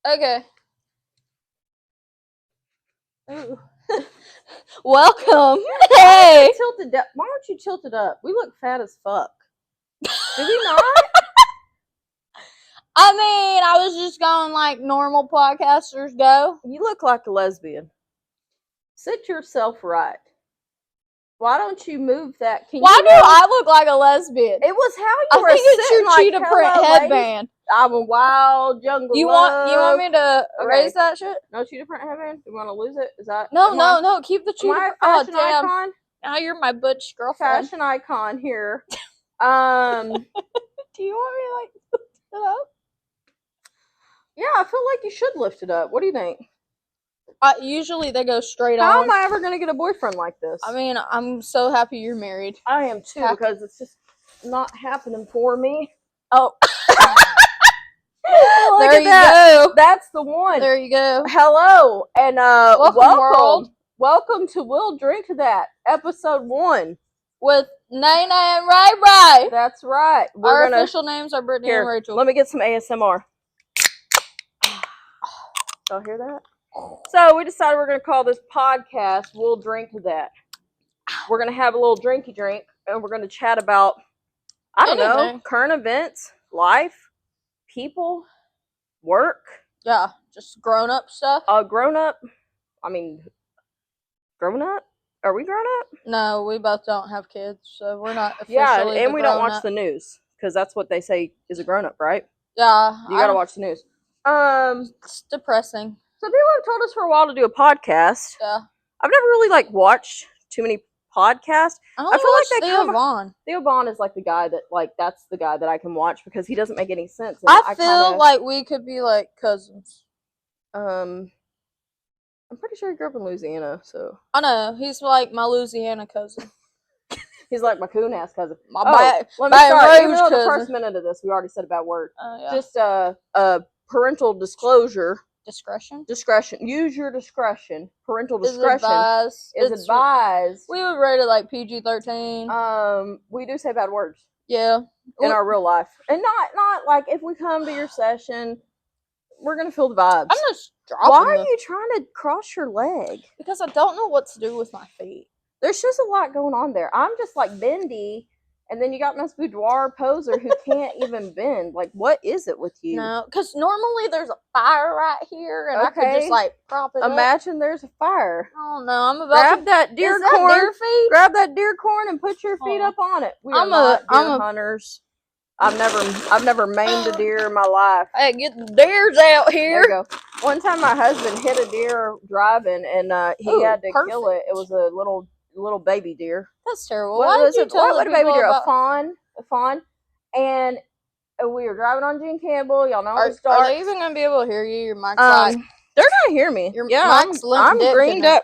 Okay. Ooh. Welcome. Hey. Tilted down. Why don't you tilt it up? We look fat as fuck. Do we not? I mean, I was just going like normal podcasters go. You look like a lesbian. Sit yourself right. Why don't you move that? Can Why you do I look like a lesbian? It was how you I were think it's sitting your like, cheetah print hello, headband. I'm a wild jungle You love. want me to Okay. erase that shit? No cheetah print headband? You want to lose it? Is that No. Keep the cheetah. Am I a Oh fashion damn! icon? Now you're my butch girlfriend. Fashion icon here. Do you want me to like lift it up? Yeah, I feel like you should lift it up. What do you think? Usually they go straight How on. am I ever gonna get a boyfriend like this? I mean, I'm so happy you're married. I am too, because it's just not happening for me. Oh. Look There at you that. go. That's the one. There you go. Hello and Welcome, world. Welcome to We'll Drink to That, episode 1 with Nana and Ray Ray. That's right. Our official names are Brittany and Rachel. Let me get some ASMR. Y'all hear that? So we decided we're going to call this podcast We'll Drink to That. We're going to have a little drinky drink, and we're going to chat about, I don't know, current events, life, people, work. Yeah, just grown up stuff. Grown up? Are we grown up? No, we both don't have kids, so we're not officially Yeah, and we don't watch up. the news, because that's what they say is a grown up, right? Yeah. You gotta watch the news. It's depressing. So people have told us for a while to do a podcast. Yeah. I've never really watched too many podcasts. I feel like Theo Vaughn. Theo Vaughn is the guy that that's the guy that I can watch because he doesn't make any sense. And I feel like we could be like cousins. I'm pretty sure he grew up in Louisiana, so I know he's like my Louisiana cousin. He's like my coon-ass cousin. Let me start. Even though the first minute of this we already said a bad word. Yeah. Just parental disclosure. Discretion. Use your discretion. Parental discretion is advised. We would rate it like PG-13. We do say bad words. Yeah. In our real life, and not like if we come to your session, we're gonna feel the vibes. I'm just dropping. Why are you trying to cross your leg? Because I don't know what to do with my feet. There's just a lot going on there. I'm just bendy. And then you got Miss Boudoir Poser who can't even bend. What is it with you? No, because normally there's a fire right here, and I could just prop it Imagine up. There's a fire. Oh no, I'm about grab to that deer is corn. That deer feet? Grab that deer corn and put your feet up on it. We are not deer hunters. I've never maimed a deer in my life. Hey, get the deers out here. There you go. One time my husband hit a deer driving, and he had to kill it. It was a little baby deer. That's terrible. What a baby deer? A fawn. And we were driving on Gene Campbell. Y'all know it's dark. Are they even gonna be able to hear you? Your mic's they're gonna hear me. Your mic's I'm greened up.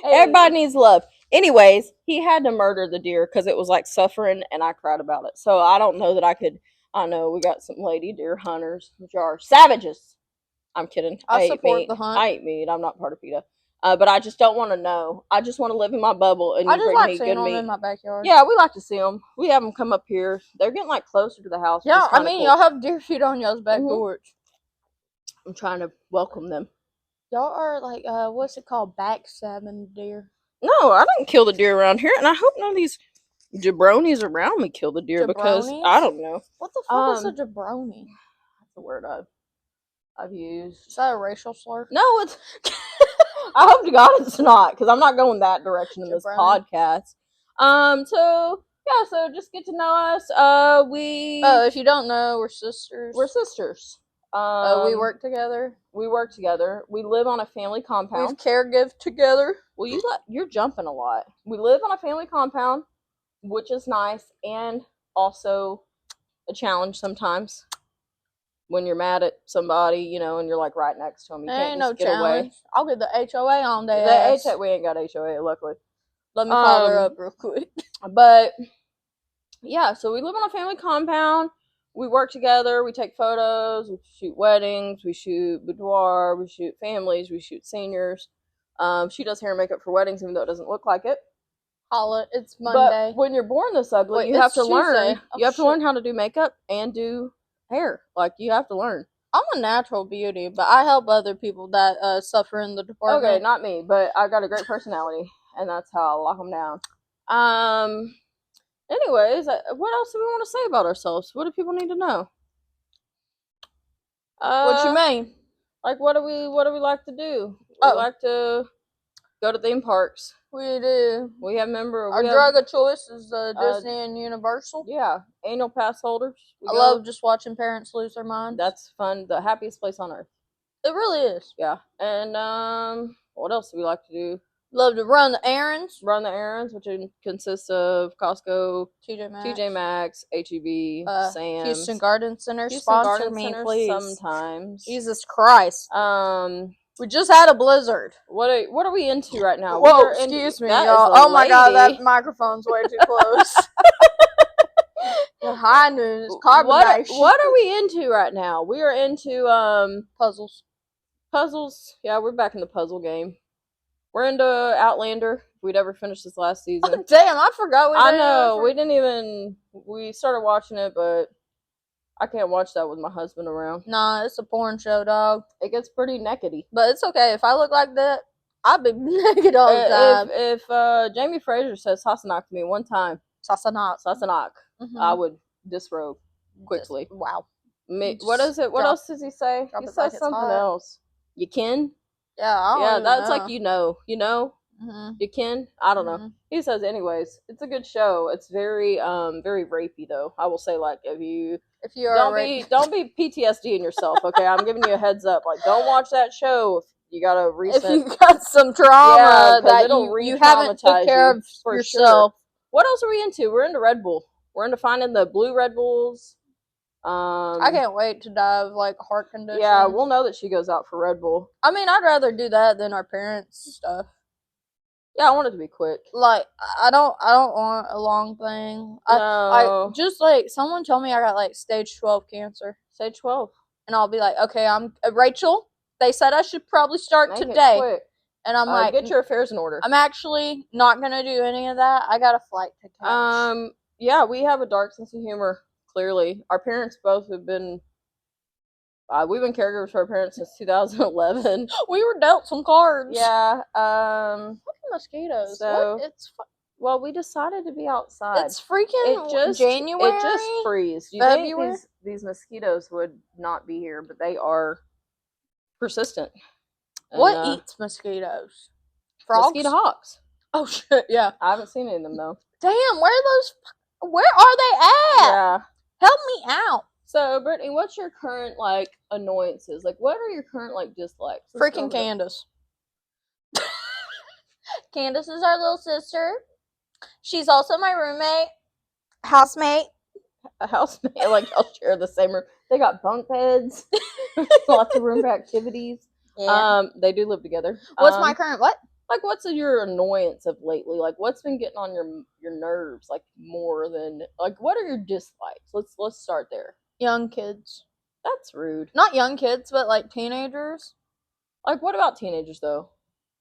Everybody needs love. Anyways, he had to murder the deer because it was suffering, and I cried about it. So I don't know that I could. I know we got some lady deer hunters, which are savages. I'm kidding. I support the hunt. I eat meat. I'm not part of PETA. But I just don't want to know. I just want to live in my bubble and bring me good meat. In my backyard. Yeah, we like to see them. We have them come up here. They're getting closer to the house. Yeah, I mean, y'all have deer feet on y'all's back porch. I'm trying to welcome them. Y'all are what's it called? Backstabbing deer. No, I don't kill the deer around here, and I hope none of these jabronis around me kill the deer because I don't know. What the fuck is a jabroni? That's the word I've used. Is that a racial slur? No, it's. I hope to God it's not, because I'm not going that direction in this podcast. So just get to know us. If you don't know, we're sisters. We're sisters. We work together. We live on a family compound. We caregive together. Well, you're jumping a lot. We live on a family compound, which is nice, and also a challenge sometimes. When you're mad at somebody, and you're right next to them, you can't just get away. I'll get the HOA on there. We ain't got HOA, luckily. Let me call her up real quick. But yeah, so we live on a family compound. We work together. We take photos. We shoot weddings. We shoot boudoir. We shoot families. We shoot seniors. She does hair and makeup for weddings, even though it doesn't look like it. Call it. It's Monday. But when you're born this ugly, Wait, you have it's to learn. Tuesday. Oh, You have to shit. learn how to do makeup and do hair. Like, you have to learn. I'm a natural beauty, but I help other people that suffer in the department. Okay, not me, but I got a great personality, and that's how I lock them down. Anyways, what else do we want to say about ourselves? What do people need to know? What you mean? Like, what do we like to do? We Oh. like to go to theme parks. We do. We have Our drug of choice is Disney and Universal. Yeah, annual pass holders. I love just watching parents lose their minds. That's fun. The happiest place on earth. It really is. Yeah. And what else do we like to do? Love to run the errands. Run the errands, which consists of Costco, TJ Maxx, HEB, Sam's, Houston Garden Center. Houston Sponsor Garden me, Center please. sometimes. Jesus Christ. We just had a blizzard. What are we into right now? Whoa, excuse me, y'all. Oh my god, that microphone's way too close. High news, carbonation. What are we into right now? We are into puzzles. Puzzles. Yeah, we're back in the puzzle game. We're into Outlander. We'd ever finished this last season. Oh, damn, I forgot. We started watching it, but I can't watch that with my husband around. Nah, it's a porn show, dog. It gets pretty nakedy. But it's okay. If I look like that, I'll be naked all the time. If Jamie Fraser says Sassenach to me one time, Sassenach, I would disrobe quickly. Wow. What is it? What else does he say? He says something else. You can? Yeah, that's like you know. Mm-hmm. You can? I don't know. He says anyways. It's a good show. It's very very rapey though. I will say, like, if you don't be PTSDing yourself, okay? I'm giving you a heads up. Like, don't watch that show if you got a recent if you got some trauma that you haven't took care of yourself. Sure. What else are we into? We're into Red Bull. We're into finding the blue Red Bulls. I can't wait to die of like heart conditions. Yeah, we'll know that she goes out for Red Bull. I mean, I'd rather do that than our parents' stuff. Yeah, I want it to be quick. Like, I don't want a long thing. I just like someone told me I got like stage 12 cancer. Stage 12. And I'll be like, okay, I'm Rachel. They said I should probably start today. And I'm like, get your affairs in order. I'm actually not gonna do any of that. I got a flight to catch. Yeah, we have a dark sense of humor. Clearly, our parents both have been. We've been caregivers for our parents since 2011. We were dealt some cards. Yeah. Fucking mosquitoes. So well, we decided to be outside. It's freaking January. It just freeze. You February? think these mosquitoes would not be here, but they are persistent. What eats mosquitoes? Frogs? Mosquito hawks. Oh shit! Yeah. I haven't seen any of them though. Damn, where are they at? Yeah. Help me out. So, Brittany, what's your current, like, annoyances? Like, what are your current, like, dislikes? Freaking Candace. Candace is our little sister. She's also my roommate. Housemate. A housemate. Like, y'all share the same room. They got bunk beds. Lots of room for activities. Yeah. They do live together. What's my current what? Like, what's your annoyance of lately? Like, what's been getting on your nerves, like, more than, like, what are your dislikes? Let's start there. Young kids. That's rude. Not young kids, but, like, teenagers. Like, what about teenagers, though?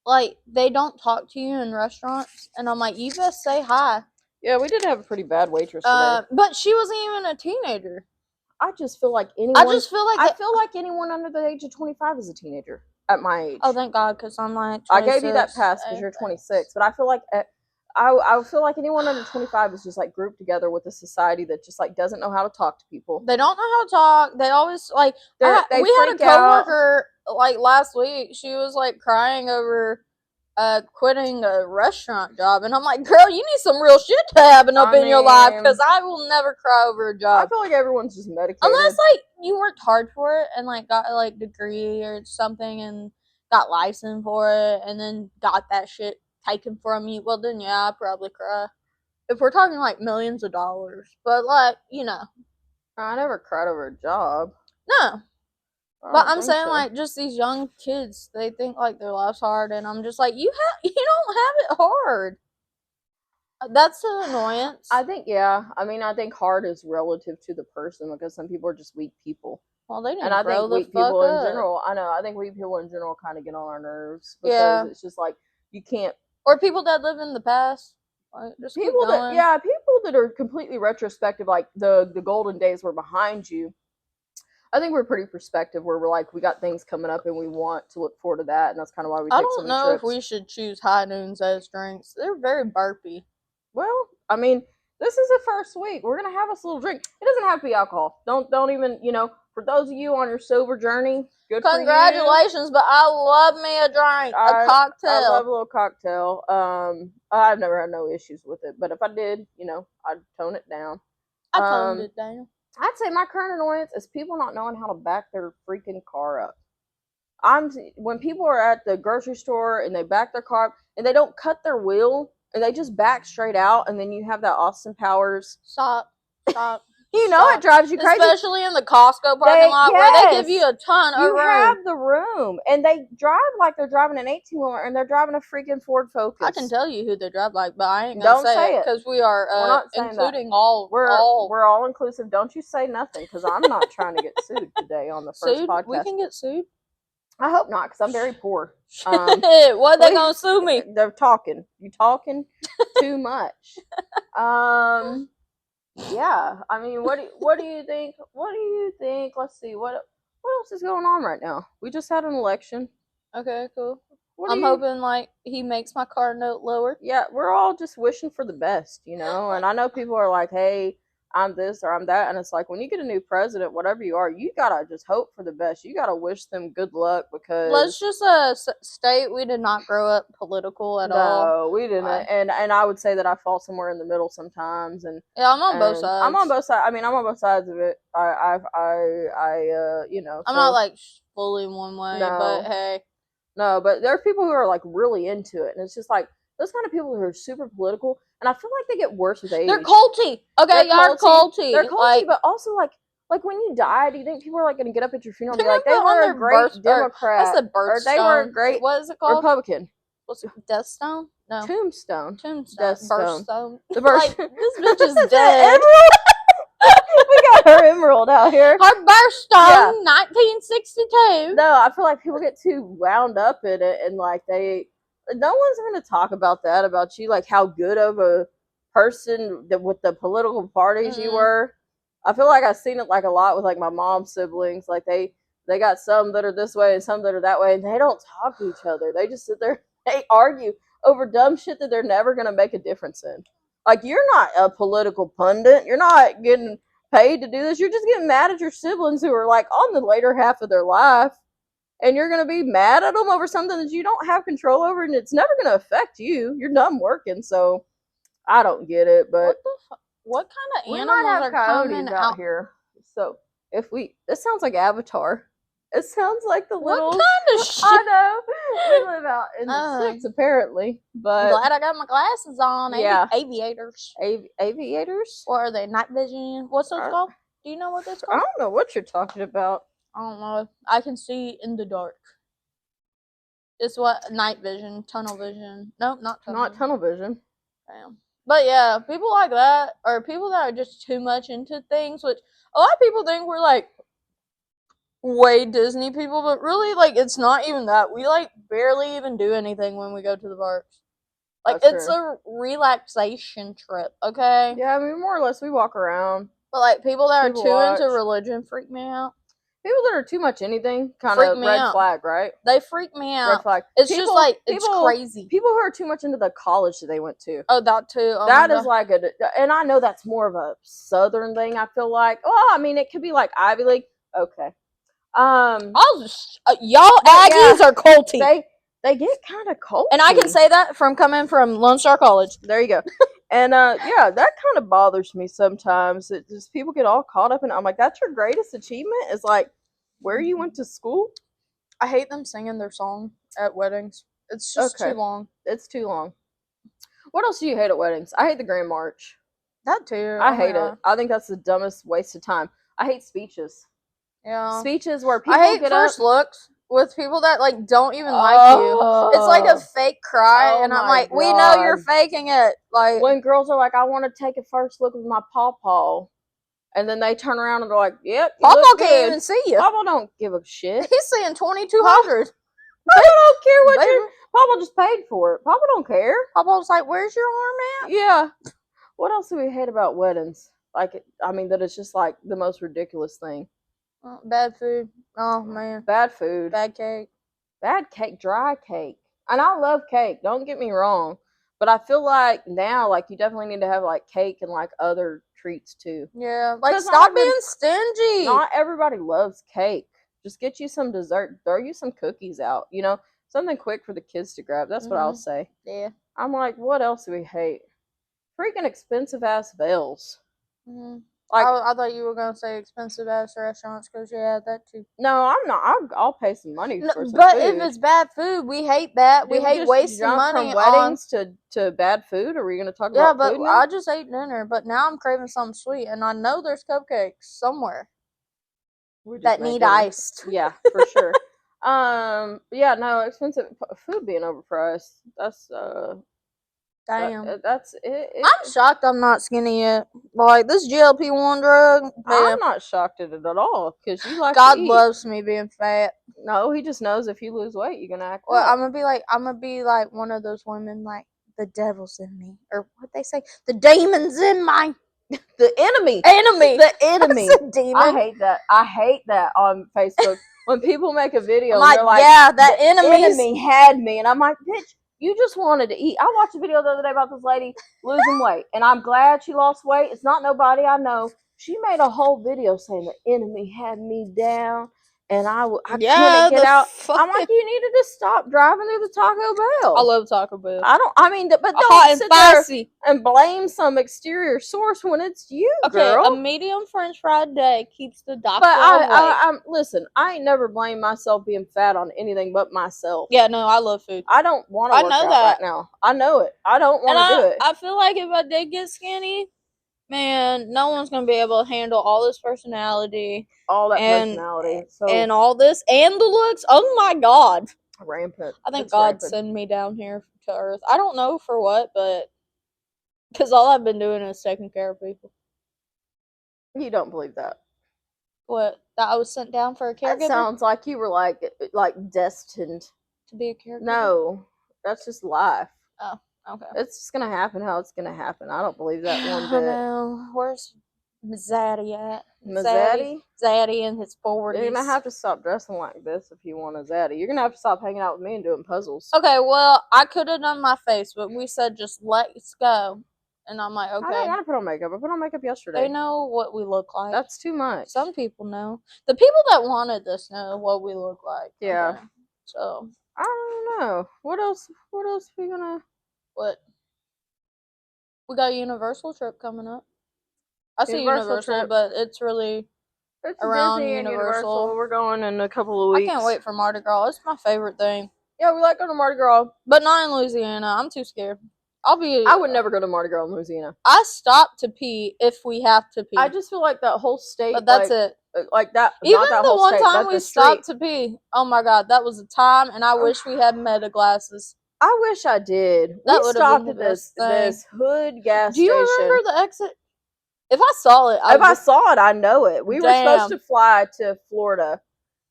Like, they don't talk to you in restaurants, and I'm like, you best say hi. Yeah, we did have a pretty bad waitress today. But she wasn't even a teenager. I just feel like anyone... I feel like anyone under the age of 25 is a teenager. At my age. Oh, thank God, because I'm like 26. I gave you that pass because you're 26, but I feel like I feel like anyone under 25 is just like grouped together with a society that just like doesn't know how to talk to people. They don't know how to talk. They always like we had a coworker like last week. She was like crying over quitting a restaurant job, and I'm like, girl, you need some real shit to happen in your life, because I will never cry over a job. I feel like everyone's just medicated unless like you worked hard for it and like got like degree or something and got licensed for it and then got that shit taken from you. Well, then yeah, I'd probably cry if we're talking like millions of dollars. But like, you know, I never cried over a job. No. But I'm saying, like, just these young kids, they think, like, their life's hard, and I'm just like, you don't have it hard. That's an annoyance. I think, yeah. I mean, I think hard is relative to the person, because some people are just weak people. Well, they didn't And I grow think the weak fuck people up. in general, I think weak people in general kind of get on our nerves, because it's just, like, you can't. Or people that live in the past. Like, just people that are completely retrospective, like the golden days were behind you. I think we're pretty perspective where we're like, we got things coming up and we want to look forward to that, and that's kind of why we take so many trips. I don't know if we should choose high noons as drinks. They're very burpy. Well, I mean, this is the first week. We're gonna have us a little drink. It doesn't have to be alcohol. Don't even, for those of you on your sober journey, good for you. Congratulations, but I love me a drink, a cocktail. I love a little cocktail. I've never had no issues with it, but if I did, I'd tone it down. I toned it down. I'd say my current annoyance is people not knowing how to back their freaking car up. When people are at the grocery store and they back their car up and they don't cut their wheel and they just back straight out, and then you have that Austin Powers. Stop. It drives you crazy. Especially in the Costco parking lot where they give you a ton of room. You have the room. And they drive like they're driving an 18-wheeler and they're driving a freaking Ford Focus. I can tell you who they drive like, but I ain't going to say it because we are including all. We're all inclusive. Don't you say nothing because I'm not trying to get sued today on the first podcast. We can get sued? I hope not because I'm very poor. What are they going to sue me? They're talking. You talking too much. Yeah, I mean, what do you think? What do you think? Let's see, what else is going on right now? We just had an election. Okay, cool. I'm hoping like he makes my car note lower. Yeah, we're all just wishing for the best, and I know people are like, hey, I'm this or I'm that, and it's like when you get a new president, whatever you are, you gotta just hope for the best. You gotta wish them good luck because let's just state we did not grow up political at all. No, we didn't, and I would say that I fall somewhere in the middle sometimes, and yeah, I'm on both sides. I'm on both sides. I mean, I'm on both sides of it. I'm not like fully one way, but hey, no, but there are people who are like really into it, and it's just like those kind of people who are super political. And I feel like they get worse with age. They're culty. Okay, y'all are culty. They're culty, but also like when you die, do you think people are like going to get up at your funeral and be like, they were a great Democrat? That's a birthstone. Or they were a great what is it called? Republican. What's it? Death Stone? No. Tombstone. Birthstone. The like, this bitch is dead. We got her emerald out here. Her birthstone, 1962. No, I feel like people get too wound up in it and like no one's going to talk about that about you, like how good of a person with the political parties you were. I feel like I've seen it like a lot with like my mom's siblings. Like they got some that are this way and some that are that way, and they don't talk to each other. They just sit there, they argue over dumb shit that they're never going to make a difference in. Like, you're not a political pundit. You're not getting paid to do this. You're just getting mad at your siblings who are like on the later half of their life. And you're going to be mad at them over something that you don't have control over, and it's never going to affect you. You're done working, so I don't get it. But what kind of animals are coming out here? So this sounds like Avatar. It sounds like the little. What kind of shit? I know. We live out in the sticks, apparently. But I'm glad I got my glasses on. Yeah. Aviators. Aviators? What are they? Night vision? What's those called? Do you know what that's called? I don't know what you're talking about. I don't know. I can see in the dark. It's what night vision, tunnel vision. Nope, not tunnel vision. Damn. But yeah, people like that, or people that are just too much into things, which a lot of people think we're like way Disney people, but really, like, it's not even that. We like barely even do anything when we go to the parks. Like, it's a relaxation trip, okay? Yeah, I mean, more or less, we walk around. But like people that are too into religion freak me out. People that are too much anything, kind of red flag, right? They freak me out. Red flag. It's just like, it's crazy. People who are too much into the college that they went to. Oh, that too. Oh, that is like and I know that's more of a Southern thing, I feel like. Oh, I mean, it could be like Ivy League. Okay. I'll just, y'all Aggies are culty. They get kind of culty. And I can say that from coming from Lone Star College. There you go. And yeah, that kind of bothers me sometimes. It just people get all caught up in it. I'm like, that's your greatest achievement? Is like where you went to school? I hate them singing their song at weddings. It's just too long. It's too long. What else do you hate at weddings? I hate the Grand March. That too. I hate it. I think that's the dumbest waste of time. I hate speeches. Yeah. Speeches where people get first looks with people that like don't even like you. It's like a fake cry, and I'm like, we know you're faking it. Like when girls are like, I want to take a first look with my pawpaw, and then they turn around and they're like, yep, pawpaw can't even see you. Pawpaw don't give a shit. He's seeing 2200. I don't care what Papa just paid for it. Papa don't care. Papa was like, "Where's your arm at?" Yeah. What else do we hate about weddings? Like, I mean, that it's just like the most ridiculous thing. Bad food. Oh man. Bad food. Bad cake. Bad cake. Dry cake. And I love cake. Don't get me wrong. But I feel like now, like, you definitely need to have like cake and like other treats too. Yeah. Like, stop being stingy. Not everybody loves cake. Just get you some dessert. Throw you some cookies out. You know, something quick for the kids to grab. That's what I'll say. Yeah. I'm like, what else do we hate? Freaking expensive ass veils. Mm-hmm. Like, I thought you were gonna say expensive ass restaurants because you had that too. No, I'm not. I'll pay some money for some but food. If it's bad food, we hate that. We hate wasting money from weddings to bad food. Are we gonna talk about food? Yeah, but I just ate dinner. But now I'm craving something sweet, and I know there's cupcakes somewhere that need iced. Yeah, for sure. Yeah, no, expensive food being overpriced. That's Damn. That's it. I'm shocked I'm not skinny yet. Like, this GLP-1 drug. Man. I'm not shocked at it at all because you like God to eat. loves me being fat. No, he just knows if you lose weight, you're gonna act. Well, I'm gonna be like one of those women, like the devil's in me, or what they say, the demon's in my. The enemy. The enemy. I hate that. I hate that on Facebook when people make a video. Like, they're like, yeah, that enemy had me, and I'm like, bitch. You just wanted to eat. I watched a video the other day about this lady losing weight, and I'm glad she lost weight. It's not nobody I know. She made a whole video saying the enemy had me down, and I couldn't get out. I'm like, you needed to stop driving through the Taco Bell. I love Taco Bell. But don't sit there and blame some exterior source when it's you, girl. A medium French fried day keeps the doctor away. Listen, I ain't never blamed myself being fat on anything but myself. Yeah, no, I love food. I don't want to work out right now. I know it. I don't want to do it. I feel like if I did get skinny, man, no one's gonna be able to handle all this personality, personality, and all this, and the looks. Oh my God, rampant! I think God sent me down here to Earth. I don't know for what, but because all I've been doing is taking care of people. You don't believe that? What? That I was sent down for a caregiver? That sounds like you were like destined to be a caregiver. No, that's just life. Oh. Okay. It's just gonna happen how it's gonna happen. I don't believe that one bit. I know. Where's Zaddy at? Zaddy? Zaddy in his 40s. You're gonna have to stop dressing like this if you want a Zaddy. You're gonna have to stop hanging out with me and doing puzzles. Okay, well, I could have done my face, but we said just let's go. And I'm like, okay. I don't want to put on makeup. I put on makeup yesterday. They know what we look like. That's too much. Some people know. The people that wanted this know what we look like. Yeah. Okay. So. I don't know. What else are we gonna... What? We got a Universal trip coming up. I say Universal, but it's around Universal. We're going in a couple of weeks. I can't wait for Mardi Gras. It's my favorite thing. Yeah, we like going to Mardi Gras. But not in Louisiana. I'm too scared. I would never go to Mardi Gras in Louisiana. I stop to pee if we have to pee. I just feel like that whole state. But that's it. Like that. Even not that the whole one state, time we stopped to pee. Oh my God, that was a time, and I wish we had meta glasses. I wish I did. That we stopped at this hood gas station. Do you remember the exit? If I saw it, I saw it, I know it. We were supposed to fly to Florida,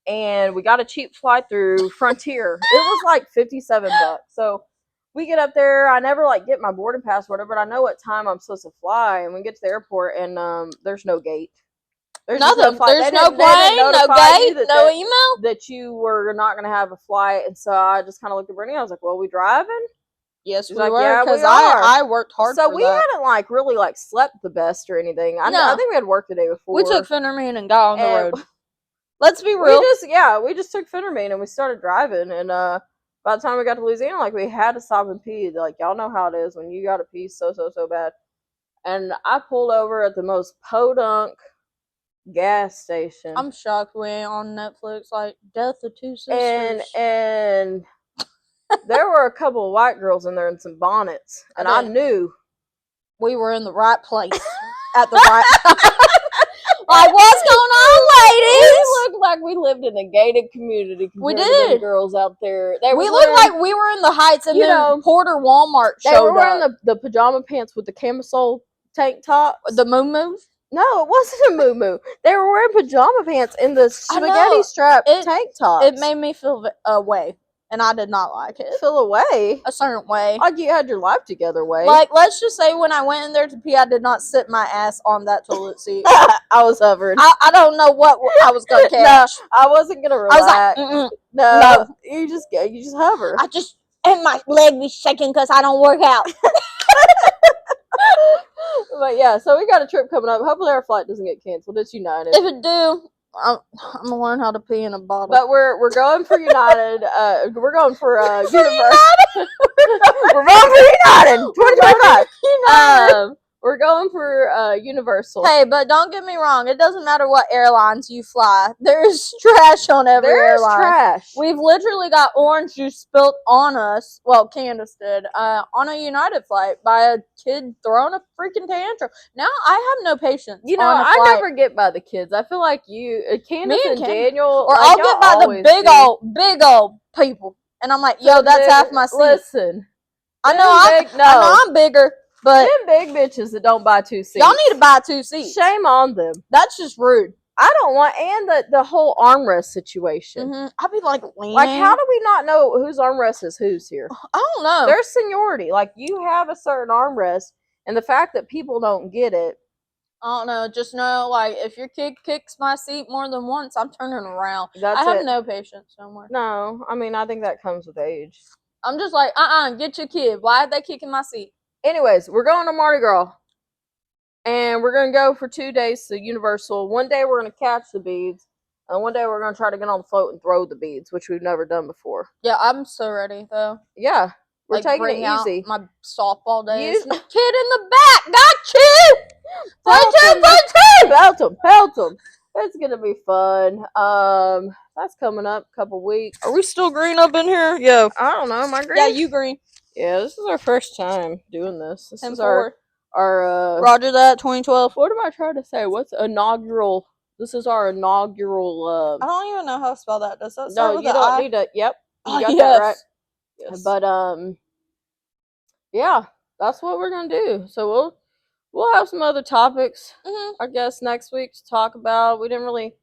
and we got a cheap flight through Frontier. It was like $57. So we get up there. I never get my boarding pass or whatever, but I know what time I'm supposed to fly. And we get to the airport, and there's no gate. There's nothing. There's no plane, no gate, no email. That you were not going to have a flight. And so I just kind of looked at Brittany. I was like, well, we driving? Yes, we were. Because I worked hard so we hadn't really slept the best or anything. I think we had work the day before. We took Phenermine and got on the road. Let's be real. We just took Phenermine and we started driving. And by the time we got to Louisiana, we had to stop and pee. Y'all know how it is when you got to pee so bad. And I pulled over at the most podunk gas station. I'm shocked we ain't on Netflix Death of Two Sisters. And there were a couple of white girls in there in some bonnets, and I knew we were in the right place at the right time. What's going on, ladies? We looked like we lived in a gated community. We did. The girls out there. We looked like we were in the Heights, and then Porter Walmart showed up. They were wearing the pajama pants with the camisole tank top. The moo-moos? No, it wasn't a moo-moo. They were wearing pajama pants in the spaghetti strap tank tops. It made me feel away. and I did not like it. Feel away? A certain way. Like you had your life together way. Like, let's just say when I went in there to pee, I did not sit my ass on that toilet seat. I was hovered. I don't know what I was going to catch. No, I wasn't going to relax. I was like, no. You just hover. And my leg was shaking because I don't work out. But yeah, so we got a trip coming up. Hopefully our flight doesn't get canceled. It's United. If it do, I'm gonna learn how to pee in a bottle. But we're going for United. We're going for United. We're going for United. 2025. We're going for Universal. Hey, but don't get me wrong. It doesn't matter what airlines you fly. There's trash on every airline. Trash. We've literally got orange juice spilt on us. Well, Candace did. On a United flight by a kid throwing a freaking tantrum. Now I have no patience. You know, I never get by the kids. I feel like you, Candace and Daniel, or I'll get by the big old people, and I'm like, yo, that's half my seat. Listen, I know I'm bigger. But them big bitches that don't buy 2 seats. Y'all need to buy 2 seats. Shame on them. That's just rude. I don't want, and the whole armrest situation. Mm-hmm. I'd be like, leaning. Like, how do we not know whose armrest is whose here? I don't know. There's seniority. Like, you have a certain armrest, and the fact that people don't get it. I don't know. Just know, like, if your kid kicks my seat more than once, I'm turning around. I have no patience no more. No, I mean, I think that comes with age. I'm just like, get your kid. Why are they kicking my seat? Anyways, we're going to Mardi Gras, and we're going to go for 2 days to Universal. One day we're going to catch the beads, and one day we're going to try to get on the float and throw the beads, which we've never done before. Yeah, I'm so ready, though. Yeah, we're taking it easy. My softball days. Kid in the back, got you! Pelt him. It's going to be fun. That's coming up a couple weeks. Are we still green up in here? Yo. I don't know. Am I green? Yeah, you green. Yeah, this is our first time doing this. This is our Roger that, 2012. What am I trying to say? What's inaugural? This is our inaugural. I don't even know how to spell that. Does that No, start with you don't need to. Yep, you got that right. Yes. But yeah, that's what we're gonna do. So we'll have some other topics, I guess, next week to talk about. We didn't really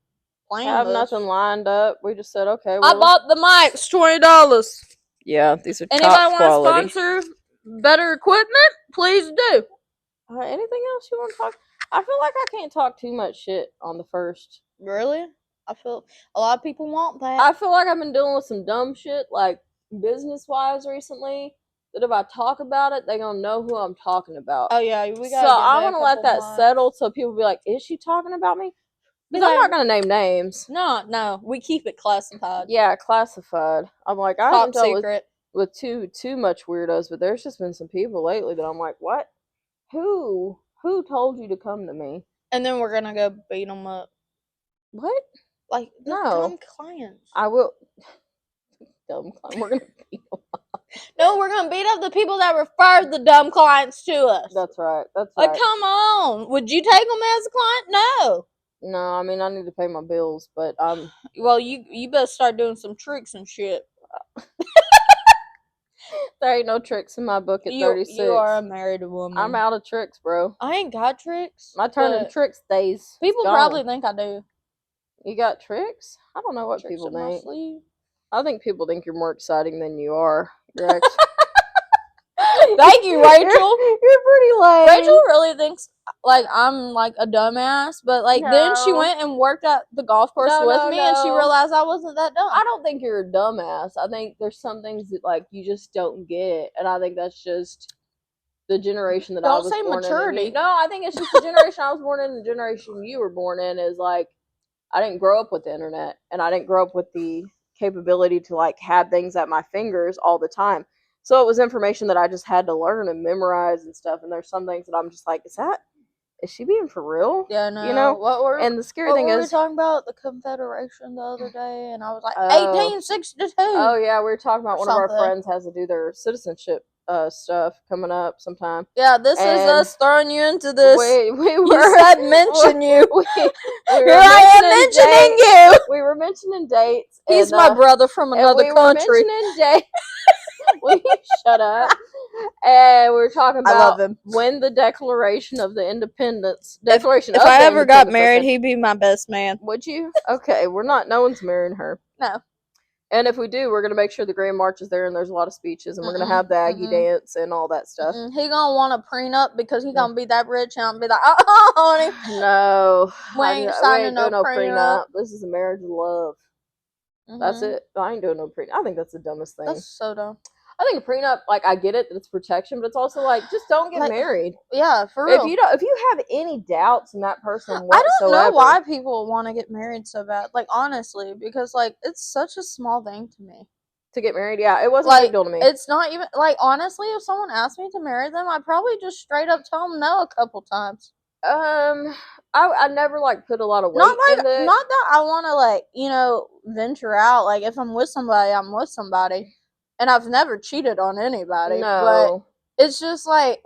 have nothing lined up. We just said, okay. I bought the mics, $20. Yeah, these are anybody top quality. Want to sponsor better equipment? Please do. Anything else you want to talk? I feel like I can't talk too much shit on the first. Really? I feel a lot of people want that. I feel like I've been dealing with some dumb shit, like business-wise recently, that if I talk about it, they're going to know who I'm talking about. Oh, yeah. We got. So I want to let that settle so people be like, is she talking about me? Because I'm not going to name names. No. We keep it classified. Yeah, classified. I'm like, I haven't dealt with too much weirdos, but there's just been some people lately that I'm like, what? Who told you to come to me? And then we're going to go beat them up. What? Like, dumb clients. I will. Dumb clients. We're going to beat them up. No, we're going to beat up the people that referred the dumb clients to us. That's right. Like, come on. Would you take them as a client? No. No, I mean, I need to pay my bills, but well, you better start doing some tricks and shit. There ain't no tricks in my book at 36. You are a married woman. I'm out of tricks, bro. I ain't got tricks. My turn in tricks days. People probably think I do. You got tricks? I don't know what tricks people think. I think people think you're more exciting than you are, Rex. Thank you, Rachel. You're pretty lame. Rachel really thinks like I'm like a dumbass, but like then she went and worked at the golf course with me, and she realized I wasn't that dumb. I don't think you're a dumbass. I think there's some things that like you just don't get, and I think that's just the generation that I was born maturity. in. No, I think it's just the generation I was born in, and the generation you were born in is like I didn't grow up with the internet, and I didn't grow up with the capability to like have things at my fingers all the time. So it was information that I just had to learn and memorize and stuff. And there's some things that I'm just like, is she being for real? Yeah, no. You know? And the scary thing is, we were talking about the Confederation the other day, and I was like, 1862. Oh, yeah, we were talking about one of our friends has to do their citizenship stuff coming up sometime. Yeah, this is us throwing you into this. We were. You said mention you. Here I am mentioning you. We were mentioning dates. He's my brother from another country. We were mentioning dates. Will you shut up? And we were talking about when the Declaration of the Independence. If I ever got married, he'd be my best man. Would you? Okay, no one's marrying her. No. And if we do, we're gonna make sure the Grand March is there, and there's a lot of speeches, and we're gonna have the Aggie dance and all that stuff. He gonna want a prenup because he gonna be that rich and be like, honey, no, we ain't signing no prenup. This is a marriage of love. That's it. I ain't doing no prenup. I think that's the dumbest thing. That's so dumb. I think a prenup, like, I get it that it's protection, but it's also like, just don't get married. Yeah, for real. If you have any doubts in that person whatsoever, I don't know why people want to get married so bad. Like, honestly, because like it's such a small thing to me. To get married, yeah, it wasn't a big deal to me. It's not even like, honestly, if someone asked me to marry them, I'd probably just straight up tell them no a couple times. I never like put a lot of weight in it. Not that I want to like, you know, venture out. Like, if I'm with somebody, I'm with somebody. And I've never cheated on anybody. No. But it's just like,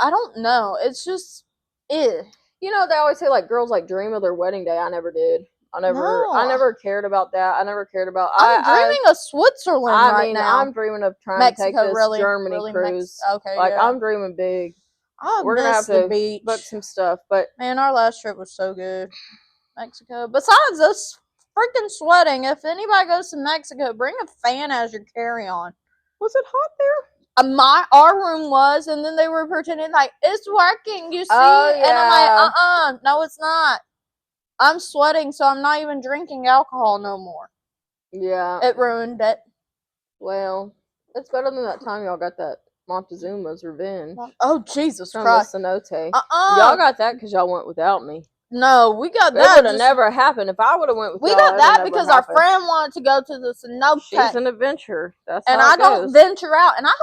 I don't know. It's just, You know, they always say, like, girls, like, dream of their wedding day. I never did. I never cared about that. I never cared about... I'm dreaming of Switzerland right now. I'm dreaming of trying to take this Germany cruise. Okay, like, I'm dreaming big. We're going to have to book some stuff. But man, our last trip was so good. Mexico. Besides us freaking sweating, if anybody goes to Mexico, bring a fan as your carry-on. Was it hot there? Our room was, and then they were pretending like it's working. You see, yeah. And I'm like, no, it's not. I'm sweating, so I'm not even drinking alcohol no more. Yeah, it ruined it. Well, it's better than that time y'all got that Montezuma's Revenge. Oh Jesus Christ! From the cenote. Y'all got that because y'all went without me. No, we got that. That would have never happened if I would have went with y'all. We got that because our friend wanted to go to the cenote. She's an adventurer. That's and how I don't venture out. And I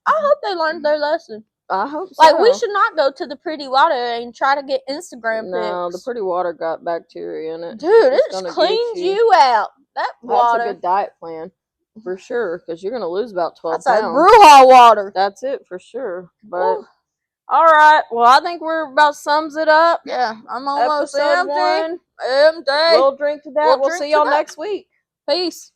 hope they learned their lesson. I hope so. Like, we should not go to the pretty water and try to get Instagram pics. No, the pretty water got bacteria in it. Dude, it cleans you out. That water. That's a good diet plan. For sure, because you're going to lose about 12 pounds. That's like Bruja water. That's it, for sure. But... All right. Well, I think we're about sums it up. Yeah, I'm almost empty. Empty. We'll drink to that. We'll see y'all next week. Peace.